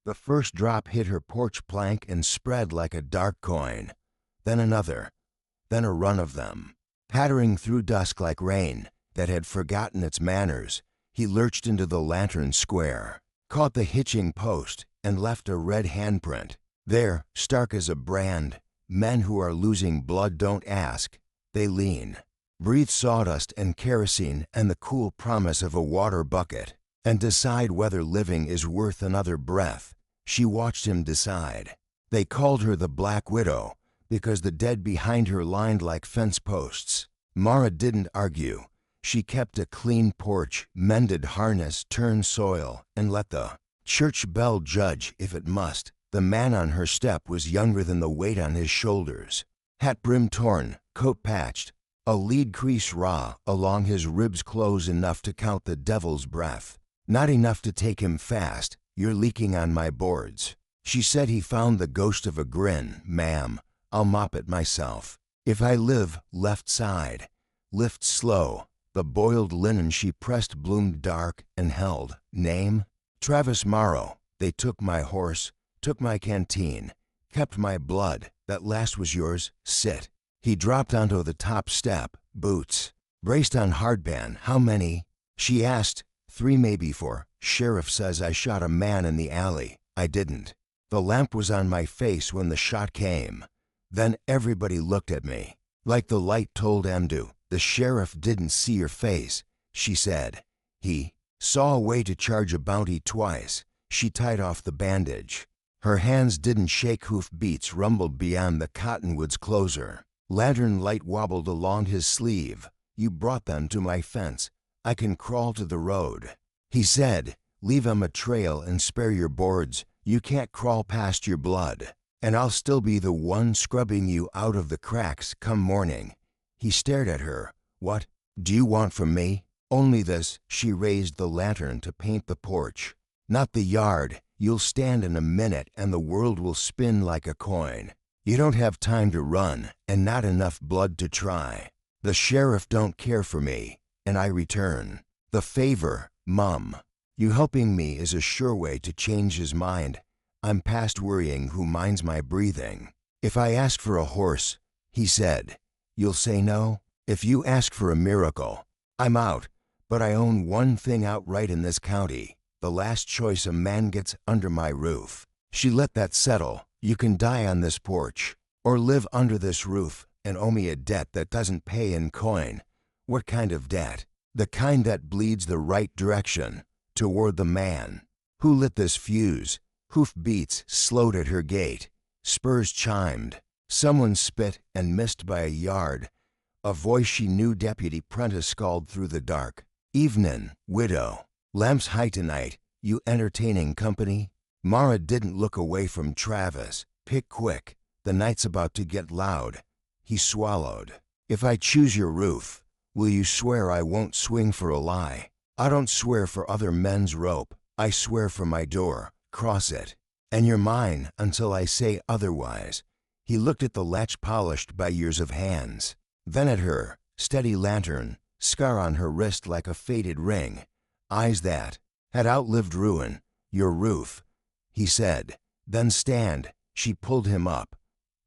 The first drop hit her porch plank and spread like a dark coin. Then another. Then a run of them. Pattering through dusk like rain that had forgotten its manners, he lurched into the lantern square, caught the hitching post, and left a red handprint. There, stark as a brand, men who are losing blood don't ask, they lean. Breathe sawdust and kerosene and the cool promise of a water bucket, and decide whether living is worth another breath. She watched him decide. They called her the Black Widow because the dead behind her lined like fence posts. Mara didn't argue. She kept a clean porch, mended harness, turned soil, and let the church bell judge if it must. The man on her step was younger than the weight on his shoulders. Hat brim torn, coat patched, a lead crease raw along his ribs, close enough to count the devil's breath. Not enough to take him fast. You're leaking on my boards. She said. He found the ghost of a grin. Ma'am, I'll mop it myself. If I live, left side. Lift slow. The boiled linen she pressed bloomed dark and held. Name? Travis Morrow. They took my horse, took my canteen, kept my blood. That last was yours. Sit. He dropped onto the top step. Boots. Braced on hardband. How many? She asked. 3, maybe 4. Sheriff says I shot a man in the alley. I didn't. The lamp was on my face when the shot came. Then everybody looked at me, like the light told them to. The sheriff didn't see your face, she said. He saw a way to charge a bounty twice. She tied off the bandage. Her hands didn't shake. Hoof beats rumbled beyond the cottonwoods closer. Lantern light wobbled along his sleeve. You brought them to my fence. I can crawl to the road. He said, leave 'em a trail and spare your boards. You can't crawl past your blood. And I'll still be the one scrubbing you out of the cracks come morning. He stared at her. What do you want from me? Only this. She raised the lantern to paint the porch. Not the yard. You'll stand in a minute and the world will spin like a coin. You don't have time to run and not enough blood to try. The sheriff don't care for me, and I return the favor. Mum, you helping me is a sure way to change his mind. I'm past worrying who minds my breathing. If I ask for a horse, he said, you'll say no? If you ask for a miracle, I'm out. But I own one thing outright in this county. The last choice a man gets under my roof. She let that settle. You can die on this porch, or live under this roof and owe me a debt that doesn't pay in coin. What kind of debt? The kind that bleeds the right direction, toward the man. Who lit this fuse? Hoof beats slowed at her gate. Spurs chimed. Someone spit and missed by a yard. A voice she knew. Deputy Prentiss called through the dark. Evenin', widow. Lamps high tonight. You entertaining company? Mara didn't look away from Travis. Pick quick. The night's about to get loud. He swallowed. If I choose your roof, will you swear I won't swing for a lie? I don't swear for other men's rope. I swear for my door. Cross it. And you're mine until I say otherwise. He looked at the latch polished by years of hands. Then at her, steady lantern, scar on her wrist like a faded ring. Eyes that had outlived ruin. Your roof, he said. Then stand. She pulled him up.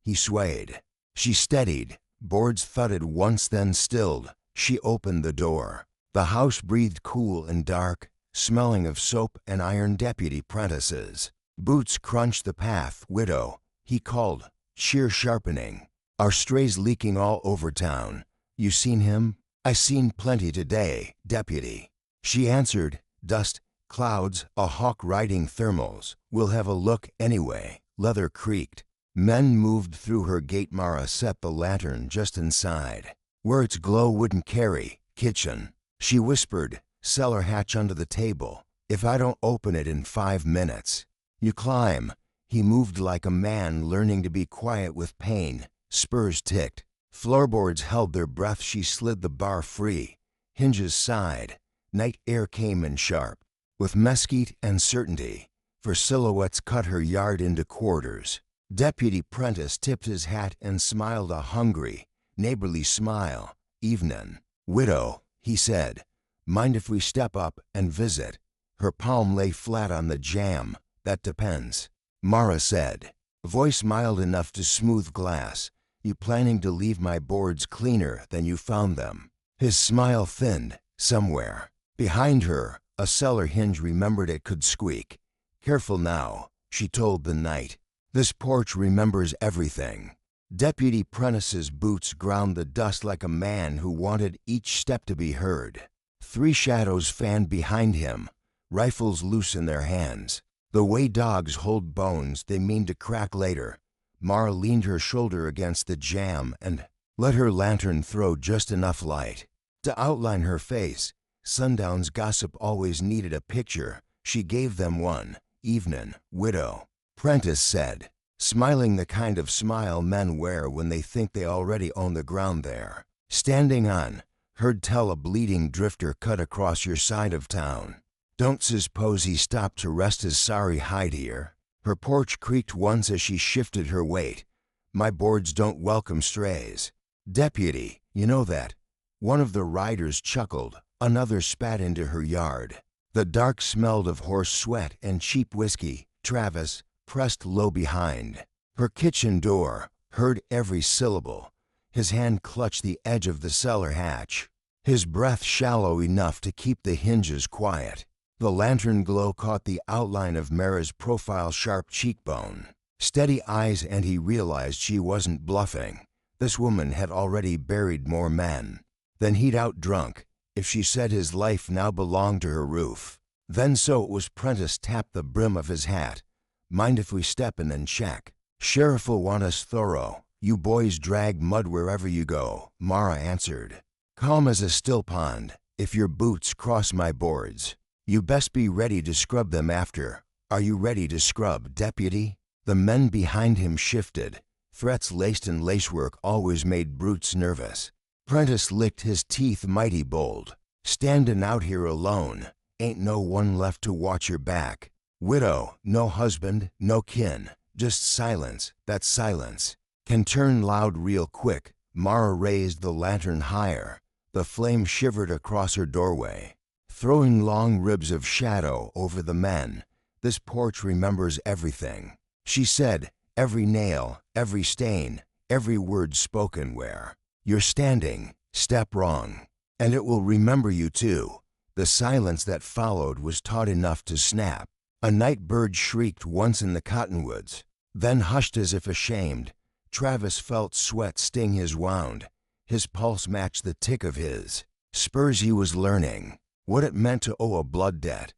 He swayed. She steadied. Boards thudded once, then stilled. She opened the door. The house breathed cool and dark, smelling of soap and iron. Deputy Prentiss's boots crunched the path. Widow, he called, sheer sharpening. Our strays leaking all over town. You seen him? I seen plenty today, deputy. She answered. Dust, clouds, a hawk riding thermals. We'll have a look anyway. Leather creaked. Men moved through her gate. Mara set the lantern just inside, where its glow wouldn't carry. Kitchen. She whispered. Cellar hatch under the table. If I don't open it in 5 minutes, you climb. He moved like a man learning to be quiet with pain. Spurs ticked. Floorboards held their breath. She slid the bar free. Hinges sighed. Night air came in sharp, with mesquite and certainty, for silhouettes cut her yard into quarters. Deputy Prentiss tipped his hat and smiled a hungry, neighborly smile. Evenin', widow, he said. Mind if we step up and visit? Her palm lay flat on the jamb, That depends, Mara said, voice mild enough to smooth glass. You planning to leave my boards cleaner than you found them? His smile thinned. Somewhere behind her, a cellar hinge remembered it could squeak. Careful now, she told the night. This porch remembers everything. Deputy Prentiss's boots ground the dust like a man who wanted each step to be heard. 3 shadows fanned behind him, rifles loose in their hands. The way dogs hold bones they mean to crack later. Mara leaned her shoulder against the jamb and let her lantern throw just enough light to outline her face. Sundown's gossip always needed a picture. She gave them one. Evenin', widow, Prentiss said, smiling the kind of smile men wear when they think they already own the ground there. Standing on, heard tell a bleeding drifter cut across your side of town. Don't suppose he stopped to rest his sorry hide here? Her porch creaked once as she shifted her weight. My boards don't welcome strays. Deputy, you know that. One of the riders chuckled. Another spat into her yard. The dark smelled of horse sweat and cheap whiskey. Travis, pressed low behind her kitchen door, heard every syllable. His hand clutched the edge of the cellar hatch, his breath shallow enough to keep the hinges quiet. The lantern glow caught the outline of Mara's profile, sharp cheekbone, steady eyes, and he realized she wasn't bluffing. This woman had already buried more men than he'd out-drunk. If she said his life now belonged to her roof, then so it was. Prentiss tapped the brim of his hat. Mind if we step in and check? Sheriff'll want us thorough. You boys drag mud wherever you go, Mara answered, calm as a still pond. If your boots cross my boards, you best be ready to scrub them after. Are you ready to scrub, deputy? The men behind him shifted. Threats laced in lacework always made brutes nervous. Prentiss licked his teeth mighty bold. Standin' out here alone. Ain't no one left to watch your back. Widow, no husband, no kin. Just silence. That silence can turn loud real quick. Mara raised the lantern higher. The flame shivered across her doorway, throwing long ribs of shadow over the men. This porch remembers everything, she said. Every nail, every stain, every word spoken where you're standing. Step wrong, and it will remember you too. The silence that followed was taut enough to snap. A night bird shrieked once in the cottonwoods, then hushed as if ashamed. Travis felt sweat sting his wound. His pulse matched the tick of his spurs. He was learning what it meant to owe a blood debt.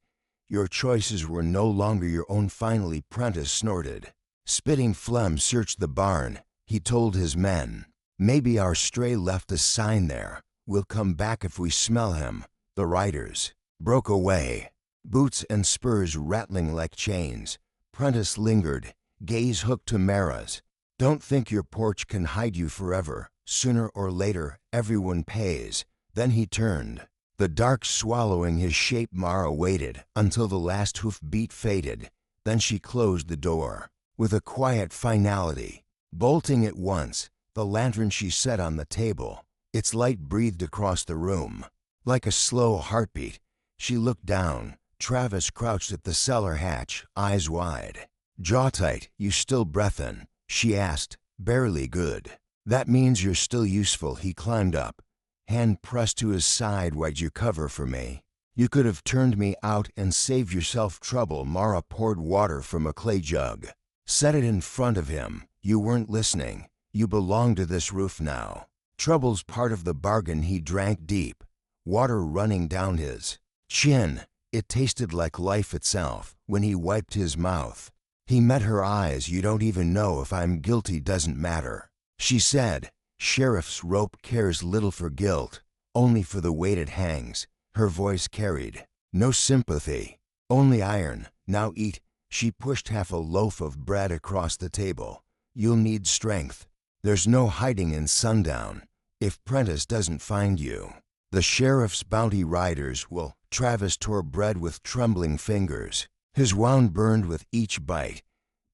Your choices were no longer your own. Finally, Prentiss snorted. Spitting phlegm searched the barn. He told his men, maybe our stray left a sign there. We'll come back if we smell him. The riders broke away, boots and spurs rattling like chains. Prentiss lingered, gaze hooked to Mara's. Don't think your porch can hide you forever. Sooner or later, everyone pays. Then he turned, the dark swallowing his shape. Mara waited until the last hoofbeat faded. Then she closed the door with a quiet finality, bolting it once. The lantern she set on the table, its light breathed across the room like a slow heartbeat. She looked down. Travis crouched at the cellar hatch, eyes wide, jaw tight. You still breathin'? She asked. Barely. Good. That means you're still useful. He climbed up, hand pressed to his side. Why'd you cover for me? You could have turned me out and saved yourself trouble. Mara poured water from a clay jug, set it in front of him. You weren't listening. You belong to this roof now. Trouble's part of the bargain. He drank deep, water running down his chin. It tasted like life itself. When he wiped his mouth, he met her eyes. You don't even know if I'm guilty. Doesn't matter, she said. Sheriff's rope cares little for guilt, only for the weight it hangs. Her voice carried no sympathy, only iron. Now eat. She pushed half a loaf of bread across the table. You'll need strength. There's no hiding in sundown. If Prentiss doesn't find you, the sheriff's bounty riders will. Travis tore bread with trembling fingers. His wound burned with each bite,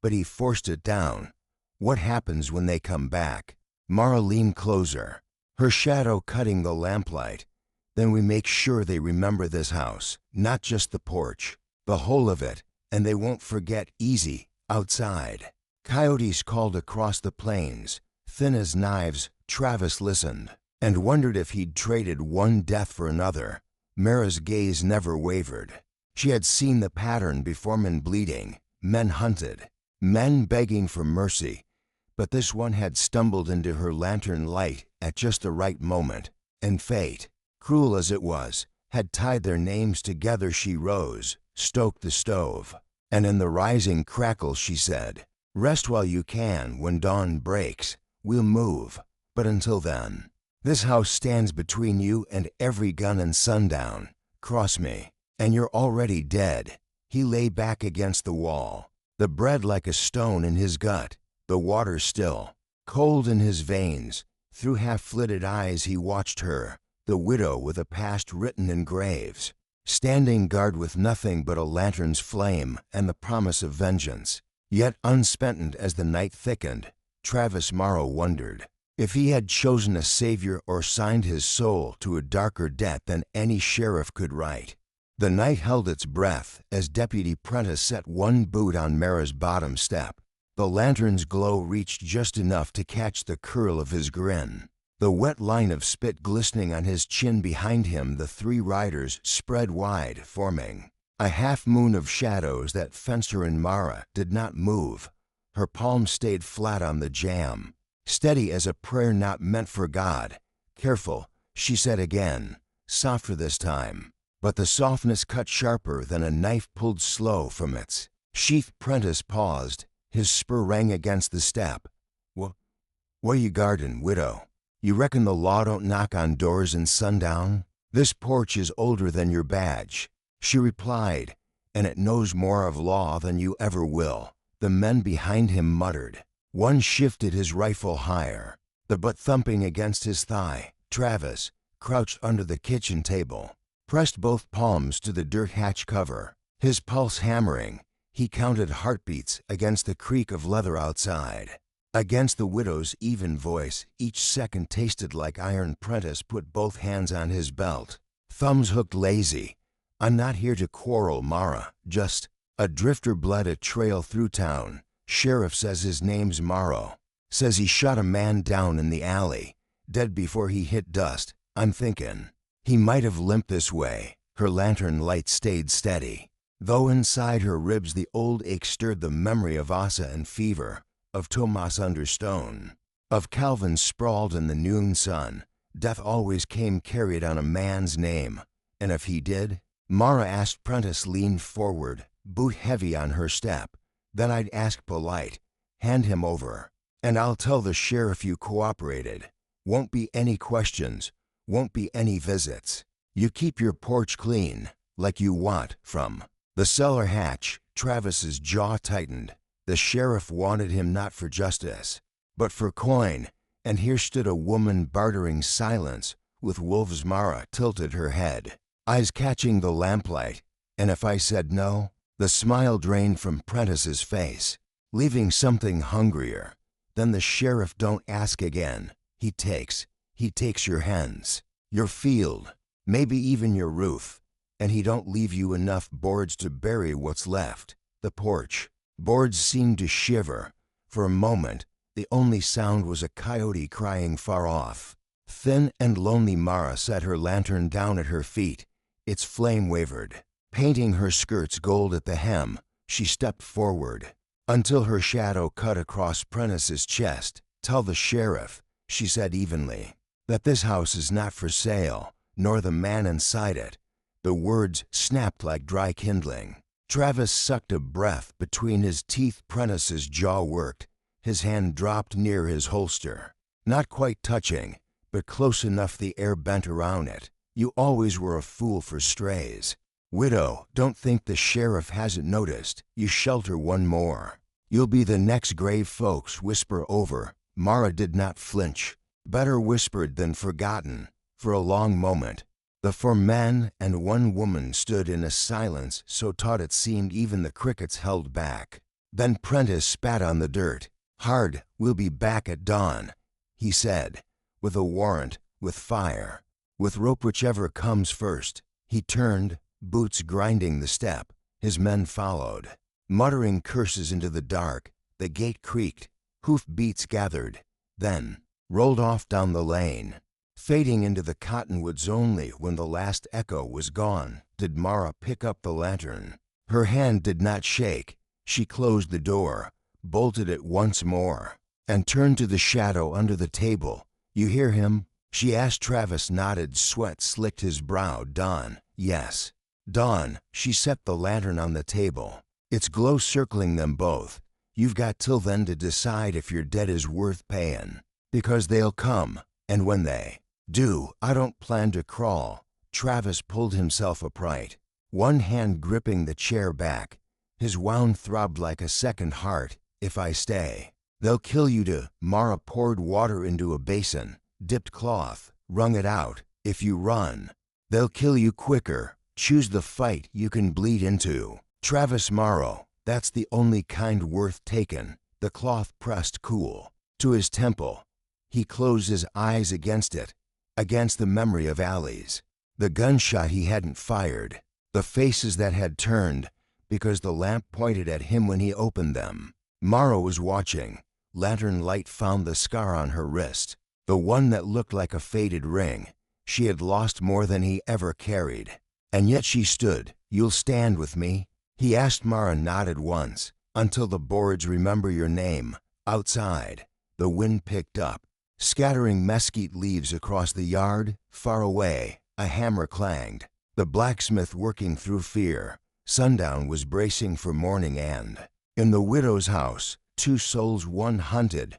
but he forced it down. What happens when they come back? Mara leaned closer, her shadow cutting the lamplight. Then we make sure they remember this house, not just the porch, the whole of it. and they won't forget easy outside. Coyotes called across the plains, thin as knives. Travis listened and wondered if he'd traded one death for another. Mara's gaze never wavered. She had seen the pattern before: men bleeding, men hunted, men begging for mercy. But this one had stumbled into her lantern light at just the right moment, and fate, cruel as it was, had tied their names together. She rose, stoked the stove, and in the rising crackle she said, "Rest while you can. When dawn breaks, we'll move. But until then, this house stands between you and every gun and sundown. Cross me, and you're already dead." He lay back against the wall, the bread like a stone in his gut, the water still, cold in his veins. Through half-flitted eyes he watched her, the widow with a past written in graves, standing guard with nothing but a lantern's flame and the promise of vengeance. Yet unspent as the night thickened, Travis Morrow wondered if he had chosen a savior or signed his soul to a darker debt than any sheriff could write. The night held its breath as Deputy Prentiss set one boot on Mara's bottom step. The lantern's glow reached just enough to catch the curl of his grin, the wet line of spit glistening on his chin. Behind him the three riders spread wide, forming a half-moon of shadows that fenced her in. Mara did not move. Her palms stayed flat on the jamb, steady as a prayer not meant for God. "Careful," she said again, softer this time, but the softness cut sharper than a knife pulled slow from its sheath. Prentiss paused. His spur rang against the step. What you guardin', widow? You reckon the law don't knock on doors in sundown? This porch is older than your badge," she replied, "and it knows more of law than you ever will." The men behind him muttered. One shifted his rifle higher, the butt thumping against his thigh. Travis, crouched under the kitchen table, pressed both palms to the dirt hatch cover, his pulse hammering. He counted heartbeats against the creak of leather outside, against the widow's even voice. Each second tasted like iron. Prentiss put both hands on his belt, thumbs hooked lazy. "I'm not here to quarrel, Mara, just a drifter bled a trail through town. Sheriff says his name's Morrow. Says he shot a man down in the alley, dead before he hit dust. I'm thinking he might have limped this way." Her lantern light stayed steady, though inside her ribs the old ache stirred the memory of Asa and fever, of Tomas under stone, of Calvin sprawled in the noon sun. Death always came carried on a man's name, and if he did, Mara asked. Prentiss leaned forward, boot heavy on her step. "Then I'd ask polite, hand him over, and I'll tell the sheriff you cooperated. Won't be any questions, won't be any visits. You keep your porch clean, like you want." From the cellar hatch, Travis's jaw tightened. The sheriff wanted him not for justice, but for coin, and here stood a woman bartering silence with wolves. Mara tilted her head, eyes catching the lamplight. "And if I said no?" The smile drained from Prentiss's face, leaving something hungrier. "Then the sheriff don't ask again. He takes your hens, your field, maybe even your roof, and he don't leave you enough boards to bury what's left." The porch boards seemed to shiver. For a moment, the only sound was a coyote crying far off. Thin and lonely, Mara set her lantern down at her feet. Its flame wavered, painting her skirts gold at the hem. She stepped forward until her shadow cut across Prentiss's chest. "Tell the sheriff," she said evenly, "that this house is not for sale, nor the man inside it." The words snapped like dry kindling. Travis sucked a breath between his teeth. Prentiss's jaw worked. His hand dropped near his holster, not quite touching, but close enough the air bent around it. "You always were a fool for strays. Widow, don't think the sheriff hasn't noticed. You shelter one more, you'll be the next grave folks whisper over." Mara did not flinch. Better whispered than forgotten. For a long moment, the four men and one woman stood in a silence so taut it seemed even the crickets held back. Then Prentiss spat on the dirt. "Hard, we'll be back at dawn," he said, "with a warrant, with fire, with rope, whichever comes first." He turned, boots grinding the step. His men followed. Muttering curses into the dark, the gate creaked, hoof beats gathered, then rolled off down the lane. Fading into the cottonwoods only when the last echo was gone did Mara pick up the lantern. Her hand did not shake. She closed the door, bolted it once more, and turned to the shadow under the table. "You hear him?" she asked. Travis nodded. Sweat slicked his brow. "Dawn." "Yes." "Dawn." She set the lantern on the table, its glow circling them both. "You've got till then to decide if your debt is worth paying. Because they'll come, and when they do, I don't plan to crawl." Travis pulled himself upright, one hand gripping the chair back. His wound throbbed like a second heart. "If I stay, they'll kill you to..." Mara poured water into a basin, dipped cloth, wrung it out. "If you run, they'll kill you quicker. Choose the fight you can bleed into." Travis Morrow, that's the only kind worth taking. The cloth pressed cool to his temple. He closed his eyes against it, against the memory of alleys, the gunshot he hadn't fired, the faces that had turned because the lamp pointed at him when he opened them. Morrow was watching. Lantern light found the scar on her wrist, the one that looked like a faded ring. She had lost more than he ever carried. And yet she stood. "You'll stand with me?" he asked. Mara nodded once. "Until the boards remember your name." Outside, the wind picked up, scattering mesquite leaves across the yard. Far away, a hammer clanged, the blacksmith working through fear. Sundown was bracing for morning, and in the widow's house, two souls, one haunted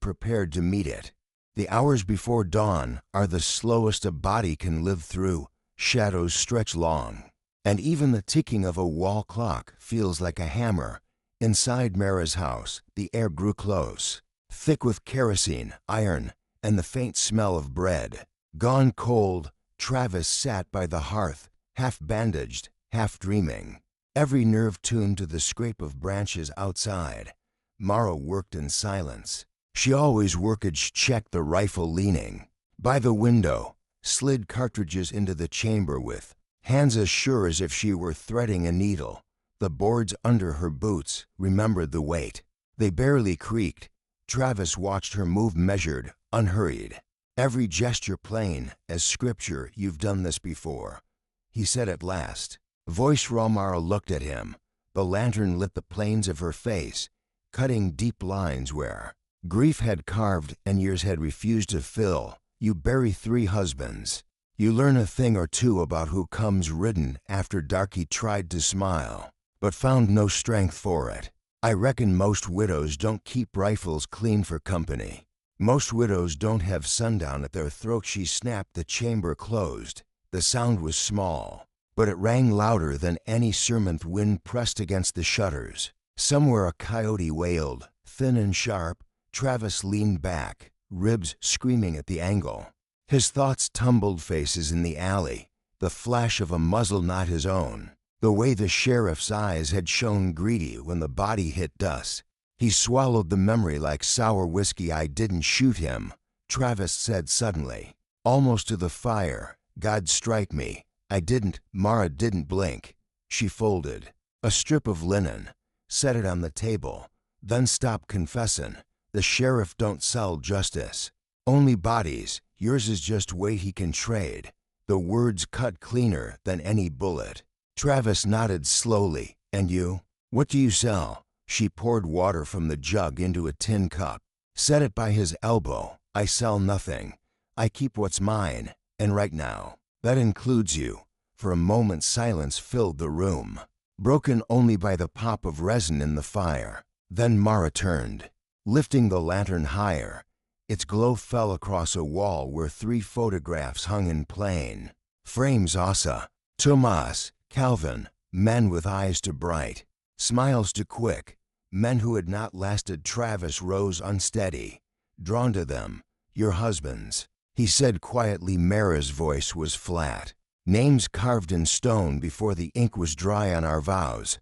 prepared to meet it. The hours before dawn are the slowest a body can live through. Shadows stretch long, and even the ticking of a wall clock feels like a hammer. Inside Mara's house, the air grew close, thick with kerosene, iron, and the faint smell of bread. Gone cold, Travis sat by the hearth, half bandaged, half dreaming, every nerve tuned to the scrape of branches outside. Mara worked in silence. She always worked. Checked the rifle leaning by the window, slid cartridges into the chamber with hands as sure as if she were threading a needle. The boards under her boots remembered the weight. They barely creaked. Travis watched her move, measured, unhurried, every gesture plain as scripture. "You've done this before," he said at last. Voice raw. Mara looked at him. The lantern lit the planes of her face, cutting deep lines where grief had carved and years had refused to fill. "You bury 3 husbands. You learn a thing or two about who comes ridden after dark." He tried to smile, but found no strength for it. "I reckon most widows don't keep rifles clean for company. Most widows don't have sundown at their throat." She snapped. The chamber closed. The sound was small, but it rang louder than any sermon. Wind pressed against the shutters. Somewhere a coyote wailed, thin and sharp. Travis leaned back, ribs screaming at the angle. His thoughts tumbled. Faces in the alley, the flash of a muzzle not his own, the way the sheriff's eyes had shown greedy when the body hit dust. He swallowed the memory like sour whiskey. "I didn't shoot him," Travis said suddenly, almost to the fire. "God strike me, I didn't." Mara didn't blink. She folded a strip of linen, set it on the table, then stopped, confessing. "The sheriff don't sell justice, only bodies. Yours is just weight he can trade." The words cut cleaner than any bullet. Travis nodded slowly. "And you? What do you sell?" She poured water from the jug into a tin cup, set it by his elbow. "I sell nothing. I keep what's mine, and right now, that includes you." For a moment silence filled the room, broken only by the pop of resin in the fire. Then Mara turned, lifting the lantern higher. Its glow fell across a wall where 3 photographs hung in plain frames. Asa, Tomas, Calvin, men with eyes too bright, smiles too quick, men who had not lasted. Travis rose unsteady, drawn to them. "Your husbands," he said quietly. Mara's voice was flat. "Names carved in stone before the ink was dry on our vows."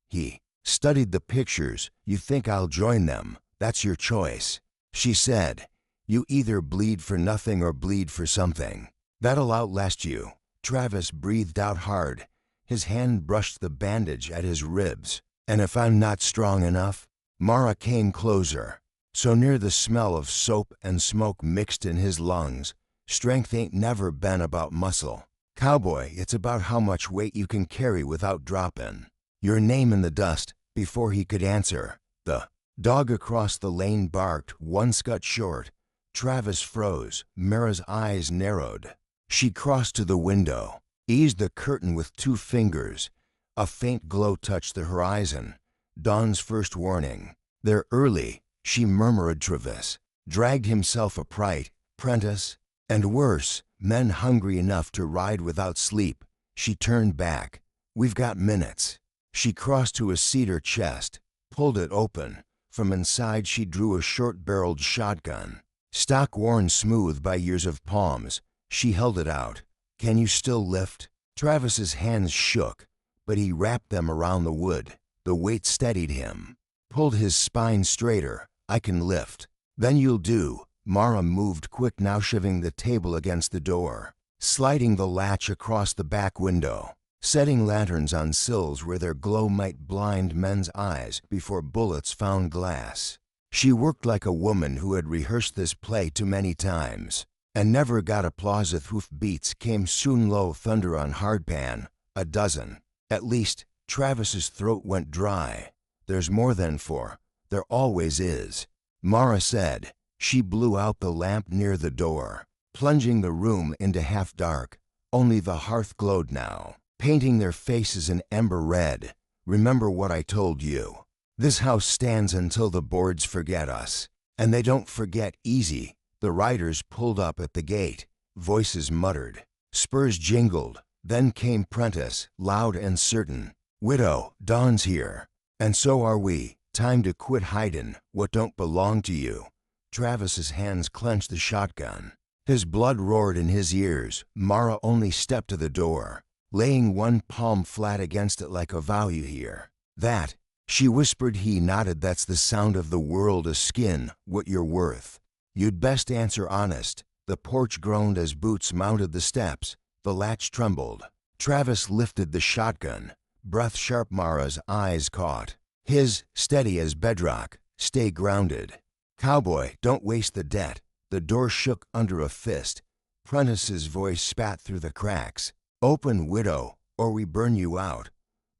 He studied the pictures. "You think I'll join them? That's your choice," she said. "You either bleed for nothing or bleed for something that'll outlast you." Travis breathed out hard. His hand brushed the bandage at his ribs. And if I'm not strong enough? Mara came closer, so near the smell of soap and smoke mixed in his lungs. Strength ain't never been about muscle. Cowboy, it's about how much weight you can carry without dropping. Your name in the dust. Before he could answer, the dog across the lane barked, one scut short. Travis froze. Mara's eyes narrowed. She crossed to the window, eased the curtain with 2 fingers. A faint glow touched the horizon. Dawn's first warning. They're early, she murmured. Travis dragged himself upright. Prentiss, and worse, men hungry enough to ride without sleep. She turned back. We've got minutes. She crossed to a cedar chest, pulled it open. From inside she drew a short-barreled shotgun. Stock worn smooth by years of palms, she held it out. Can you still lift? Travis's hands shook, but he wrapped them around the wood. The weight steadied him, pulled his spine straighter. I can lift. Then you'll do. Mara moved quick now, shoving the table against the door, sliding the latch across the back window, setting lanterns on sills where their glow might blind men's eyes before bullets found glass. She worked like a woman who had rehearsed this play too many times, and never got applause. If hoof beats came soon, low thunder on hardpan, a dozen. At least, Travis's throat went dry. There's more than 4. There always is, Mara said. She blew out the lamp near the door, plunging the room into half-dark. Only the hearth glowed now, painting their faces an ember red. Remember what I told you. This house stands until the boards forget us. And they don't forget easy. The riders pulled up at the gate. Voices muttered. Spurs jingled. Then came Prentiss, loud and certain. Widow, Dawn's here. And so are we. Time to quit hidin' what don't belong to you. Travis's hands clenched the shotgun. His blood roared in his ears. Mara only stepped to the door, laying one palm flat against it like a vow. You hear that? She whispered. He nodded. That's the sound of the world a skin, what you're worth. You'd best answer honest. The porch groaned as boots mounted the steps. The latch trembled. Travis lifted the shotgun, breath sharp. Mara's eyes caught his, steady as bedrock. Stay grounded. Cowboy, don't waste the debt. The door shook under a fist. Prentiss's voice spat through the cracks. Open, widow, or we burn you out.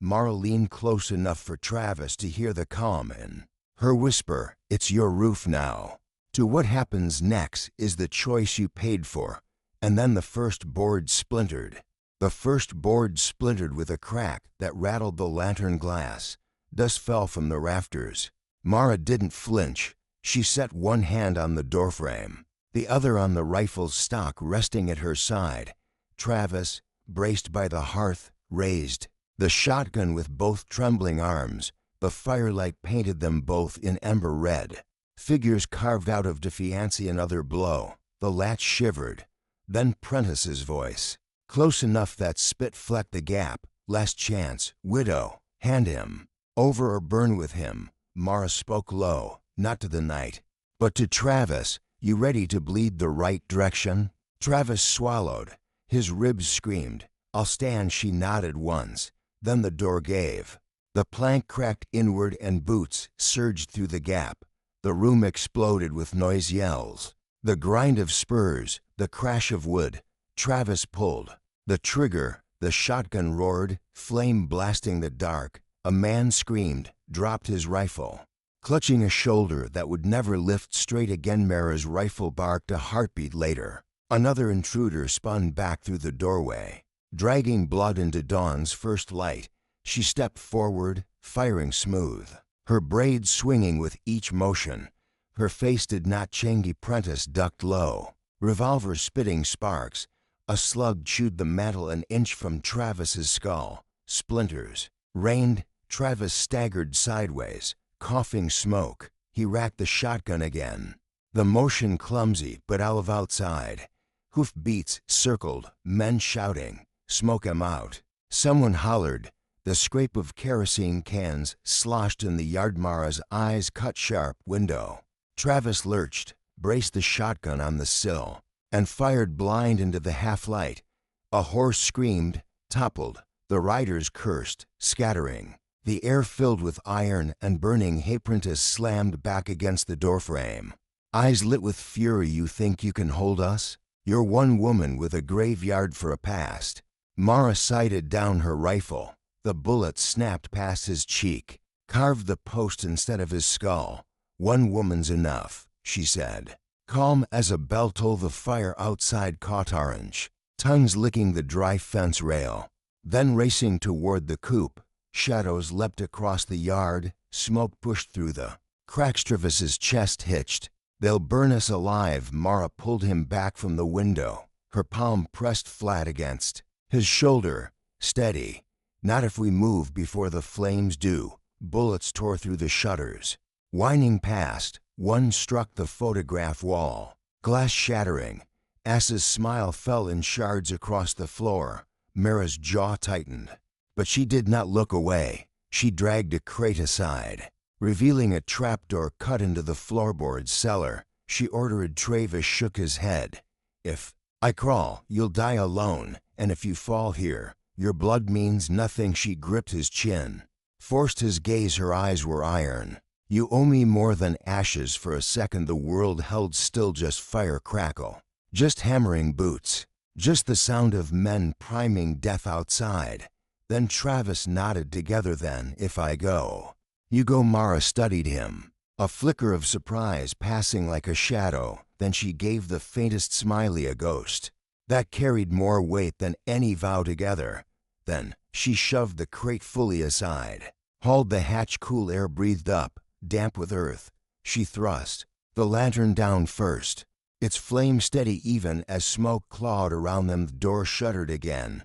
Mara leaned close enough for Travis to hear the calm in her whisper. It's your roof now. To what happens next is the choice you paid for. And then the first board splintered. The first board splintered with a crack that rattled the lantern glass. Dust fell from the rafters. Mara didn't flinch. She set one hand on the doorframe, the other on the rifle's stock resting at her side. Travis, braced by the hearth, raised the shotgun with both trembling arms. The firelight painted them both in ember red. Figures carved out of defiance. Another blow. The latch shivered. Then Prentiss's voice, close enough that spit flecked the gap. Last chance, widow, hand him over or burn with him. Mara spoke low, not to the night, but to Travis. You ready to bleed the right direction? Travis swallowed. His ribs screamed. I'll stand. She nodded once. Then the door gave. The plank cracked inward and boots surged through the gap. The room exploded with noise, yells, the grind of spurs, the crash of wood. Travis pulled the trigger. The shotgun roared, flame blasting the dark. A man screamed, dropped his rifle, clutching a shoulder that would never lift straight again. Mara's rifle barked a heartbeat later. Another intruder spun back through the doorway, dragging blood into dawn's first light. She stepped forward, firing smooth, her braids swinging with each motion. Her face did not change. Prentiss ducked low, revolver spitting sparks. A slug chewed the mantel an inch from Travis's skull. Splinters rained. Travis staggered sideways, coughing smoke. He racked the shotgun again, the motion clumsy but outside. Hoof beats circled, men shouting, smoke him out. Someone hollered. The scrape of kerosene cans sloshed in the yard. Mara's eyes cut sharp. Window. Travis lurched, braced the shotgun on the sill, and fired blind into the half-light. A horse screamed, toppled. The riders cursed, scattering. The air filled with iron and burning. Hey, Prentiss slammed back against the doorframe. Eyes lit with fury. You think you can hold us? You're one woman with a graveyard for a past. Mara sighted down her rifle. The bullet snapped past his cheek, carved the post instead of his skull. One woman's enough, she said. Calm as a bell toll, the fire outside caught orange, tongues licking the dry fence rail. Then racing toward the coop, shadows leapt across the yard, smoke pushed through the cracks. Travis's chest hitched. They'll burn us alive. Mara pulled him back from the window, her palm pressed flat against his shoulder. Steady. Not if we move before the flames do. Bullets tore through the shutters. Whining past, one struck the photograph wall, glass shattering. Ass's smile fell in shards across the floor. Mara's jaw tightened, but she did not look away. She dragged a crate aside, revealing a trapdoor cut into the floorboards. Cellar, she ordered. Travis shook his head. If I crawl, you'll die alone, and if you fall here, your blood means nothing. She gripped his chin, forced his gaze. Her eyes were iron. You owe me more than ashes. For a second the world held still, just fire crackle, just hammering boots, just the sound of men priming death outside. Then Travis nodded. Together then. If I go, you go. Mara studied him, a flicker of surprise passing like a shadow. Then she gave the faintest smiley, a ghost that carried more weight than any vow together. Then she shoved the crate fully aside, hauled the hatch. Cool air breathed up, damp with earth. She thrust the lantern down first, its flame steady even as smoke clawed around them. The door shuddered again.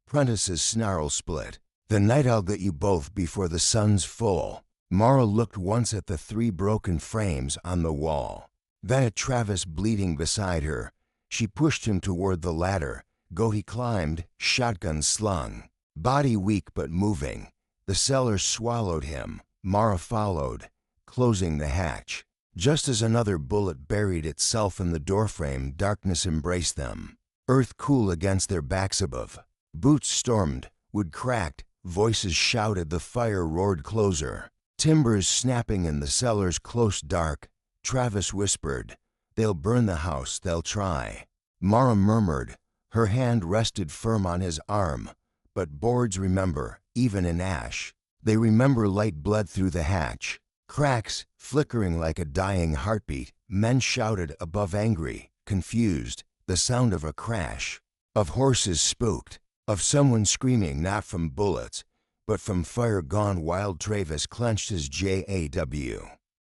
Prentiss's snarl split. The night I'll get you both before the sun's full. Mara looked once at the 3 broken frames on the wall, then at Travis bleeding beside her. She pushed him toward the ladder. Go. He climbed, shotgun slung, body weak but moving. The cellar swallowed him. Mara followed, closing the hatch. Just as another bullet buried itself in the doorframe, darkness embraced them, earth cool against their backs above. Boots stormed, wood cracked, voices shouted. The fire roared closer, timbers snapping in the cellar's close dark. Travis whispered, they'll burn the house, they'll try. Mara murmured, her hand rested firm on his arm. But boards remember, even in ash. They remember light bled through the hatch, cracks flickering like a dying heartbeat. Men shouted above, angry, confused, the sound of a crash, of horses spooked, of someone screaming, not from bullets, but from fire gone wild. Travis clenched his jaw.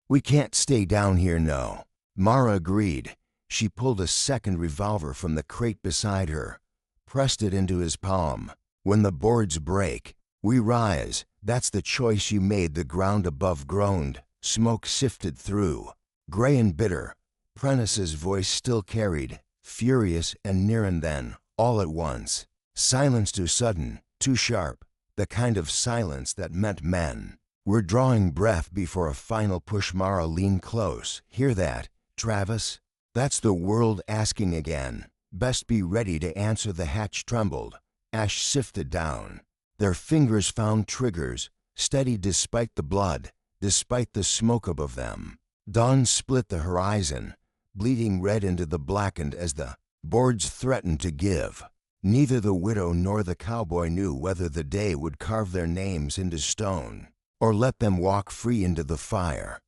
We can't stay down here, no. Mara agreed. She pulled a second revolver from the crate beside her, pressed it into his palm. When the boards break, we rise. That's the choice you made. The ground above groaned. Smoke sifted through, gray and bitter. Prentiss's voice still carried, furious and near. And then, all at once, silence, too sudden, too sharp, the kind of silence that meant men were drawing breath before a final push. Mara leaned close. Hear that, Travis? That's the world asking again. Best be ready to answer. The hatch trembled. Ash sifted down. Their fingers found triggers, steady despite the blood, despite the smoke above them. Dawn split the horizon, bleeding red into the blackened as the boards threatened to give. Neither the widow nor the cowboy knew whether the day would carve their names into stone or let them walk free into the fire.